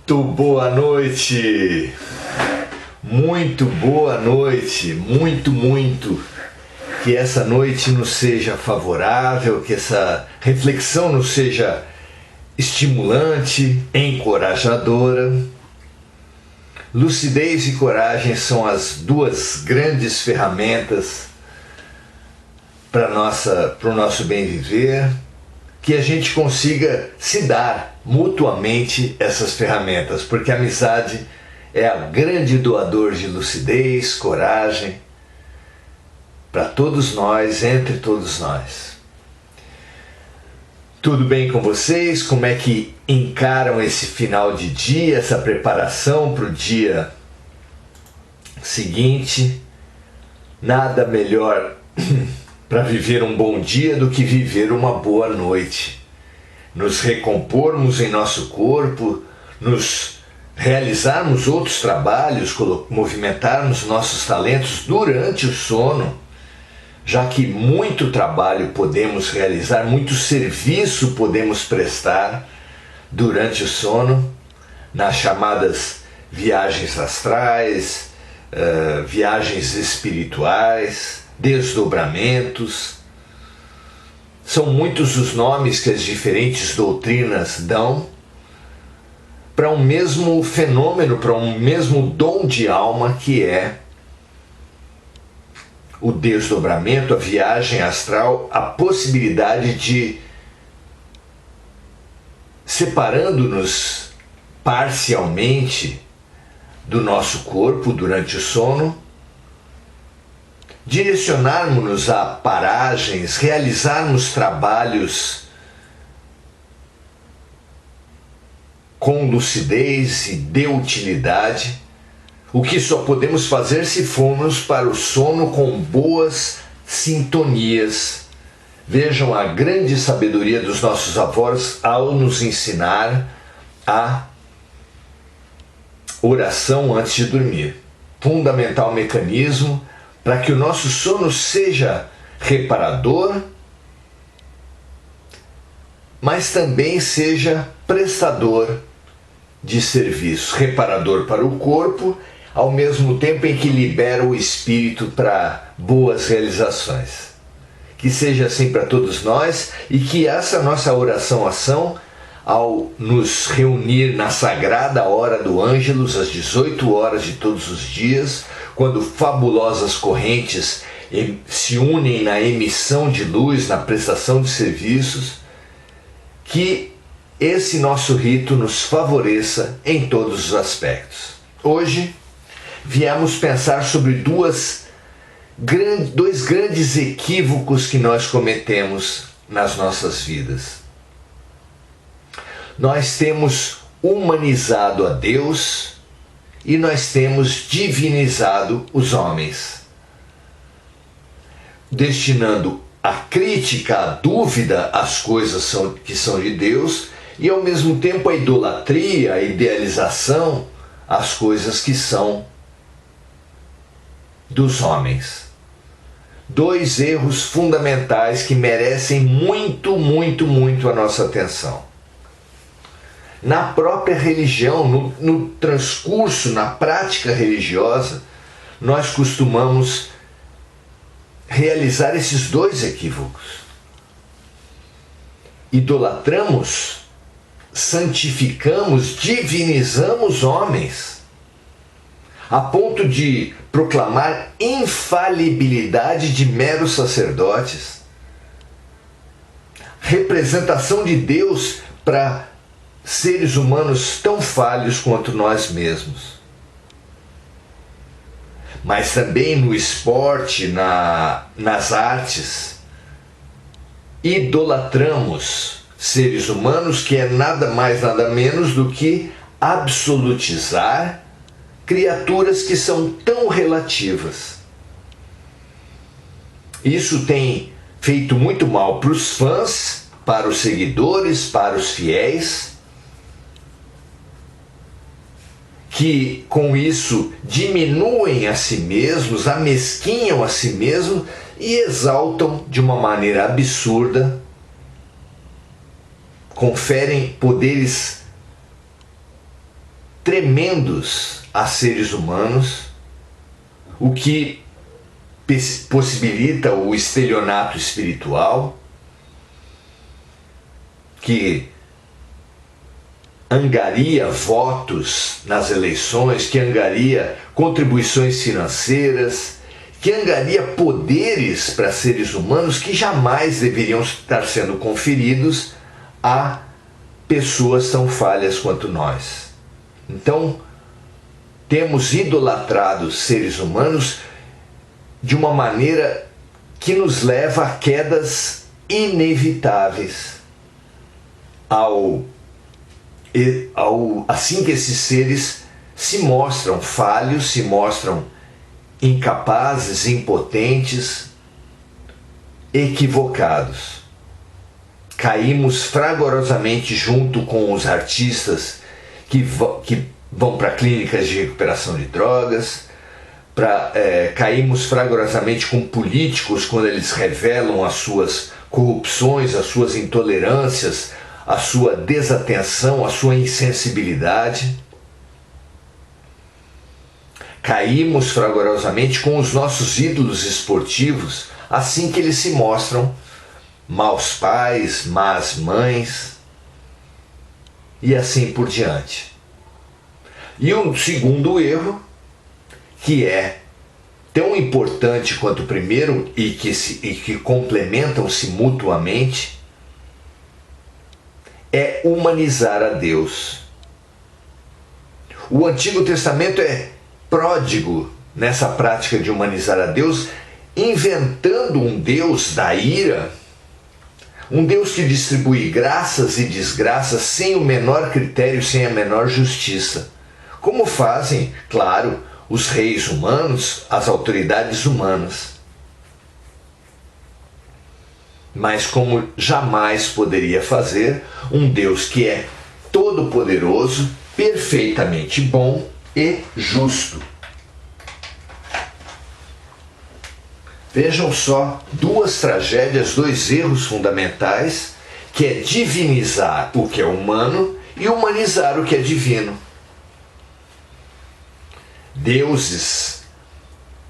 Muito boa noite, muito boa noite, muito. Que essa noite nos seja favorável, que essa reflexão nos seja estimulante, encorajadora. Lucidez e coragem são as duas grandes ferramentas para o nosso bem viver, que a gente consiga se dar mutuamente essas ferramentas, porque a amizade é a grande doador de lucidez, coragem, para todos nós, entre todos nós. Tudo bem com vocês? Como é que encaram esse final de dia, essa preparação para o dia seguinte? Nada melhor para viver um bom dia do que viver uma boa noite. Nos recompormos em nosso corpo, nos realizarmos outros trabalhos, movimentarmos nossos talentos durante o sono, já que muito trabalho podemos realizar, muito serviço podemos prestar durante o sono, nas chamadas viagens astrais, viagens espirituais, desdobramentos. São muitos os nomes que as diferentes doutrinas dão para um mesmo fenômeno, para um mesmo dom de alma que é o desdobramento, a viagem astral, a possibilidade de, separando-nos parcialmente do nosso corpo durante o sono, direcionarmos-nos a paragens, realizarmos trabalhos com lucidez e de utilidade, o que só podemos fazer se formos para o sono com boas sintonias. Vejam a grande sabedoria dos nossos avós ao nos ensinar a oração antes de dormir. Fundamental mecanismo para que o nosso sono seja reparador, mas também seja prestador de serviço, reparador para o corpo, ao mesmo tempo em que libera o espírito para boas realizações. Que seja assim para todos nós e que essa nossa oração-ação, ao nos reunir na sagrada hora do Ângelus, às 18 horas de todos os dias, quando fabulosas correntes se unem na emissão de luz, na prestação de serviços, que esse nosso rito nos favoreça em todos os aspectos. Hoje, viemos pensar sobre dois grandes equívocos que nós cometemos nas nossas vidas. Nós temos humanizado a Deus e nós temos divinizado os homens, destinando a crítica, a dúvida às coisas que são de Deus e ao mesmo tempo a idolatria, a idealização às coisas que são dos homens. Dois erros fundamentais que merecem muito a nossa atenção. Na própria religião, no transcurso, na prática religiosa, nós costumamos realizar esses dois equívocos. Idolatramos, santificamos, divinizamos homens, a ponto de proclamar infalibilidade de meros sacerdotes, representação de Deus para seres humanos tão falhos quanto nós mesmos. Mas também no esporte, nas artes, idolatramos seres humanos, que é nada mais, nada menos do que absolutizar criaturas que são tão relativas. Isso tem feito muito mal para os fãs, para os seguidores, para os fiéis, que com isso diminuem a si mesmos, amesquinham a si mesmos e exaltam de uma maneira absurda, conferem poderes tremendos a seres humanos, o que possibilita o estelionato espiritual, que angaria votos nas eleições, que angaria contribuições financeiras, que angaria poderes para seres humanos que jamais deveriam estar sendo conferidos a pessoas tão falhas quanto nós. Então, temos idolatrado seres humanos de uma maneira que nos leva a quedas inevitáveis assim que esses seres se mostram falhos, se mostram incapazes, impotentes, equivocados. Caímos fragorosamente junto com os artistas que vão para clínicas de recuperação de drogas, caímos fragorosamente com políticos quando eles revelam as suas corrupções, as suas intolerâncias, a sua desatenção, a sua insensibilidade. Caímos fragorosamente com os nossos ídolos esportivos, assim que eles se mostram maus pais, más mães, e assim por diante. E o segundo erro, que é tão importante quanto o primeiro e que complementam-se mutuamente, é humanizar a Deus. O Antigo Testamento é pródigo nessa prática de humanizar a Deus, inventando um Deus da ira, um Deus que distribui graças e desgraças sem o menor critério, sem a menor justiça, como fazem, claro, os reis humanos, as autoridades humanas. Mas como jamais poderia fazer um Deus que é todo-poderoso, perfeitamente bom e justo. Vejam só, duas tragédias, dois erros fundamentais, que é divinizar o que é humano e humanizar o que é divino. Deuses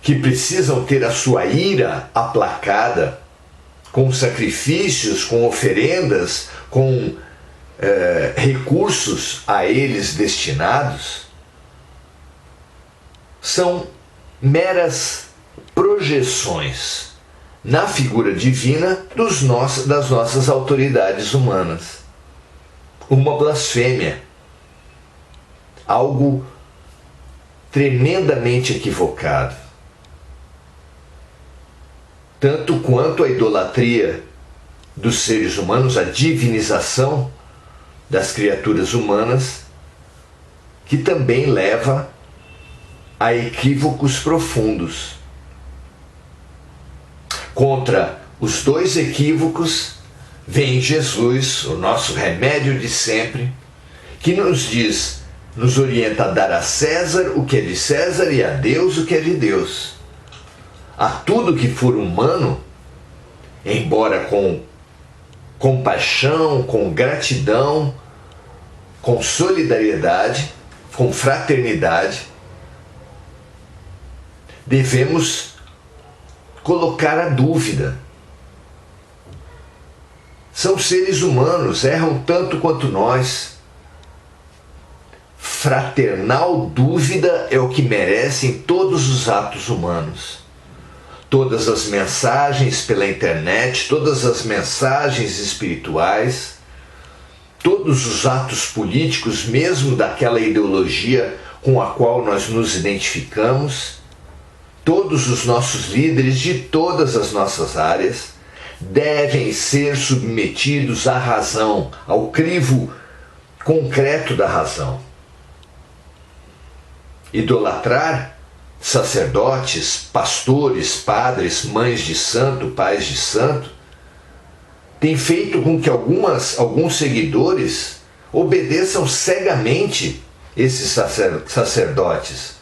que precisam ter a sua ira aplacada com sacrifícios, com oferendas, com recursos a eles destinados, são meras projeções na figura divina das nossas autoridades humanas. Uma blasfêmia, algo tremendamente equivocado. Tanto quanto a idolatria dos seres humanos, a divinização das criaturas humanas, que também leva a equívocos profundos. Contra os dois equívocos vem Jesus, o nosso remédio de sempre, que nos orienta a dar a César o que é de César e a Deus o que é de Deus. A tudo que for humano, embora com compaixão, com gratidão, com solidariedade, com fraternidade, devemos colocar a dúvida. São seres humanos, erram tanto quanto nós. Fraternal dúvida é o que merecem todos os atos humanos. Todas as mensagens pela internet, todas as mensagens espirituais, todos os atos políticos, mesmo daquela ideologia com a qual nós nos identificamos, todos os nossos líderes de todas as nossas áreas devem ser submetidos à razão, ao crivo concreto da razão. Idolatrar sacerdotes, pastores, padres, mães de santo, pais de santo, tem feito com que alguns seguidores obedeçam cegamente esses sacerdotes,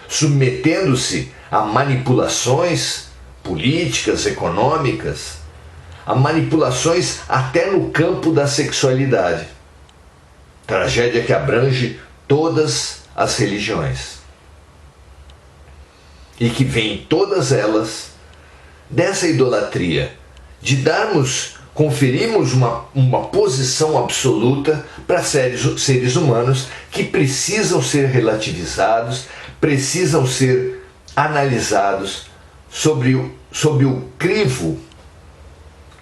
submetendo-se a manipulações políticas, econômicas, a manipulações até no campo da sexualidade. Tragédia que abrange todas as religiões. E que vem todas elas dessa idolatria, de conferirmos uma posição absoluta para seres humanos que precisam ser relativizados, precisam ser analisados sob o crivo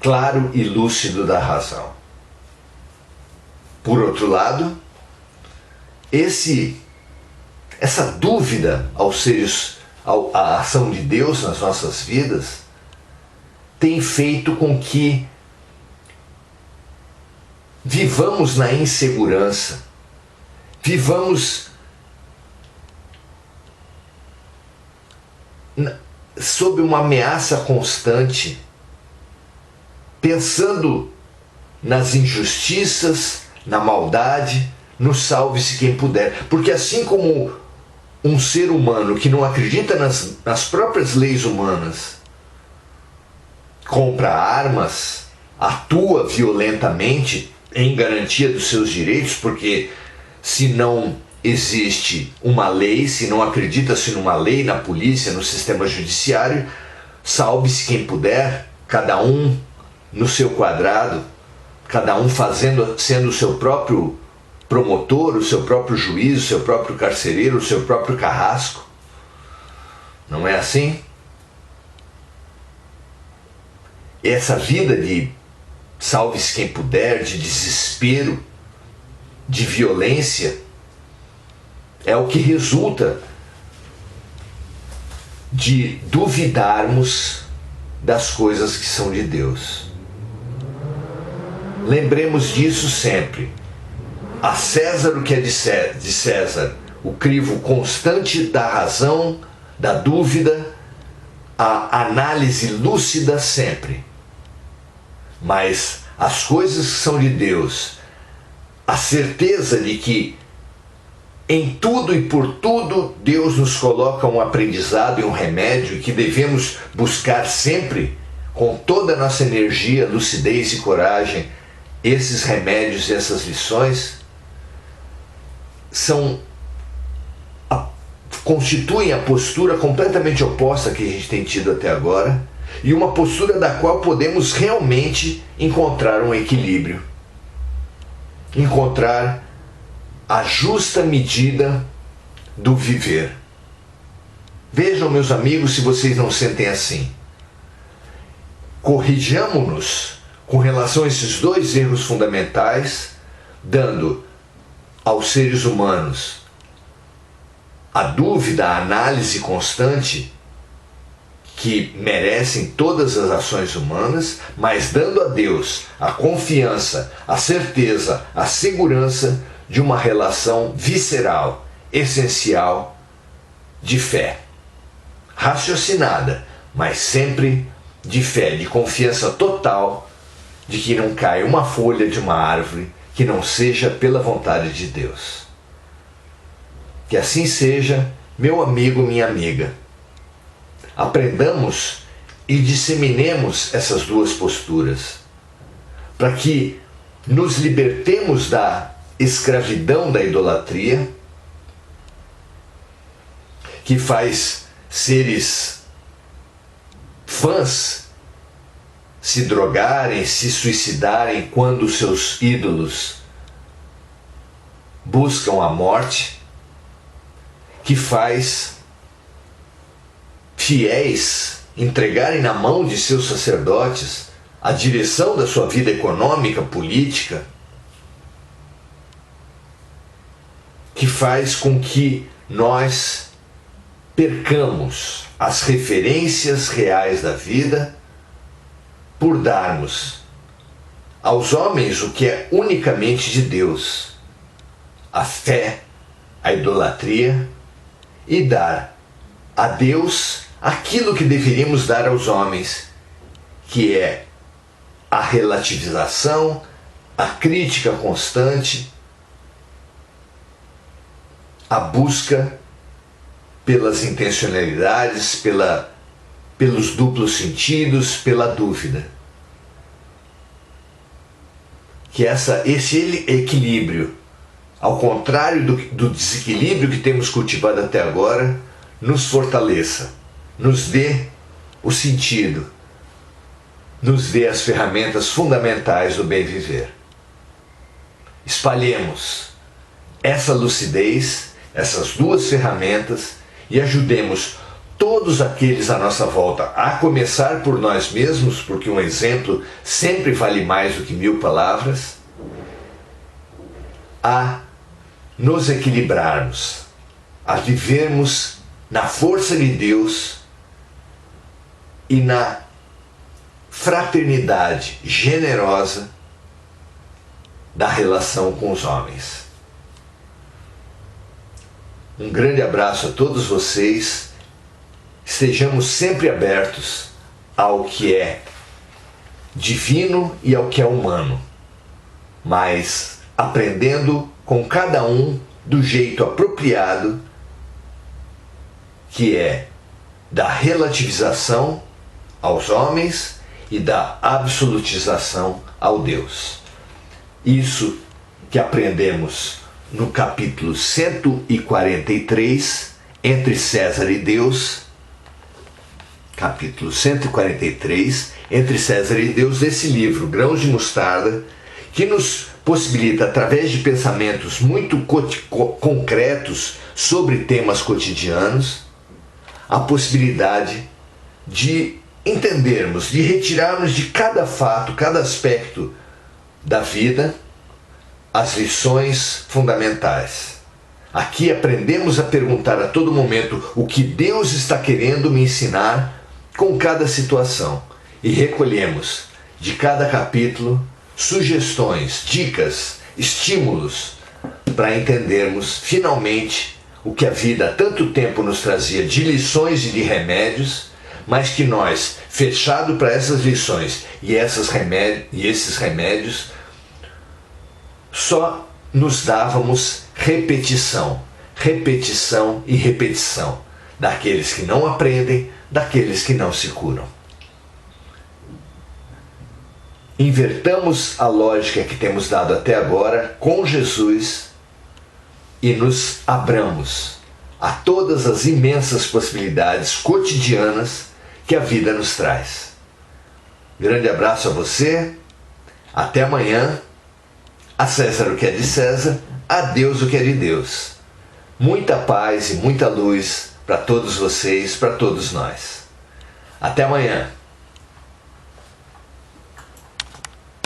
claro e lúcido da razão. Por outro lado, essa dúvida à ação de Deus nas nossas vidas tem feito com que vivamos na insegurança, vivamos sob uma ameaça constante, pensando nas injustiças, na maldade, no salve-se quem puder. Porque assim como um ser humano que não acredita nas próprias leis humanas compra armas, atua violentamente em garantia dos seus direitos, porque se não existe uma lei, se não acredita-se numa lei, na polícia, no sistema judiciário, salve-se quem puder, cada um no seu quadrado, cada um sendo o seu próprio promotor, o seu próprio juiz, o seu próprio carcereiro, o seu próprio carrasco. Não é assim? Essa vida de salve-se quem puder, de desespero, de violência, é o que resulta de duvidarmos das coisas que são de Deus. Lembremos disso sempre. A César o que é de César, o crivo constante da razão, da dúvida, a análise lúcida sempre. Mas as coisas que são de Deus, a certeza de que em tudo e por tudo Deus nos coloca um aprendizado e um remédio, e que devemos buscar sempre, com toda a nossa energia, lucidez e coragem, esses remédios e essas lições, constituem a postura completamente oposta que a gente tem tido até agora, e uma postura da qual podemos realmente encontrar um equilíbrio, encontrar a justa medida do viver. Vejam, meus amigos, se vocês não sentem assim. Corrijamo-nos com relação a esses dois erros fundamentais, dando aos seres humanos a dúvida, a análise constante que merecem todas as ações humanas, mas dando a Deus a confiança, a certeza, a segurança de uma relação visceral, essencial, de fé. Raciocinada, mas sempre de fé, de confiança total de que não cai uma folha de uma árvore que não seja pela vontade de Deus. Que assim seja, meu amigo, minha amiga. Aprendamos e disseminemos essas duas posturas, para que nos libertemos da escravidão da idolatria, que faz seres fãs se drogarem, se suicidarem quando seus ídolos buscam a morte, que faz fiéis entregarem na mão de seus sacerdotes a direção da sua vida econômica, política, que faz com que nós percamos as referências reais da vida por darmos aos homens o que é unicamente de Deus, a fé, a idolatria, e dar a Deus aquilo que deveríamos dar aos homens, que é a relativização, a crítica constante, a busca pelas intencionalidades, pelos duplos sentidos, pela dúvida. Que esse equilíbrio ao contrário do desequilíbrio que temos cultivado até agora, nos fortaleça, nos dê o sentido, nos dê as ferramentas fundamentais do bem viver. Espalhemos essa lucidez, essas duas ferramentas e ajudemos todos aqueles à nossa volta, a começar por nós mesmos, porque um exemplo sempre vale mais do que 1000 palavras, a nos equilibrarmos, a vivermos na força de Deus e na fraternidade generosa da relação com os homens. Um grande abraço a todos vocês. Estejamos sempre abertos ao que é divino e ao que é humano, mas aprendendo com cada um do jeito apropriado, que é da relativização aos homens e da absolutização ao Deus. Isso que aprendemos no capítulo 143, Entre César e Deus, capítulo 143, Entre César e Deus, desse livro, Grãos de Mostarda, que nos possibilita, através de pensamentos muito concretos sobre temas cotidianos, a possibilidade de entendermos, de retirarmos de cada fato, cada aspecto da vida, as lições fundamentais. Aqui aprendemos a perguntar a todo momento o que Deus está querendo me ensinar com cada situação e recolhemos de cada capítulo sugestões, dicas, estímulos para entendermos finalmente o que a vida há tanto tempo nos trazia de lições e de remédios, mas que nós, fechado para essas lições e esses remédios, só nos dávamos repetição, repetição e repetição, daqueles que não aprendem, daqueles que não se curam. Invertamos a lógica que temos dado até agora com Jesus e nos abramos a todas as imensas possibilidades cotidianas que a vida nos traz. Grande abraço a você, até amanhã. A César o que é de César, a Deus o que é de Deus. Muita paz e muita luz para todos vocês, para todos nós. Até amanhã.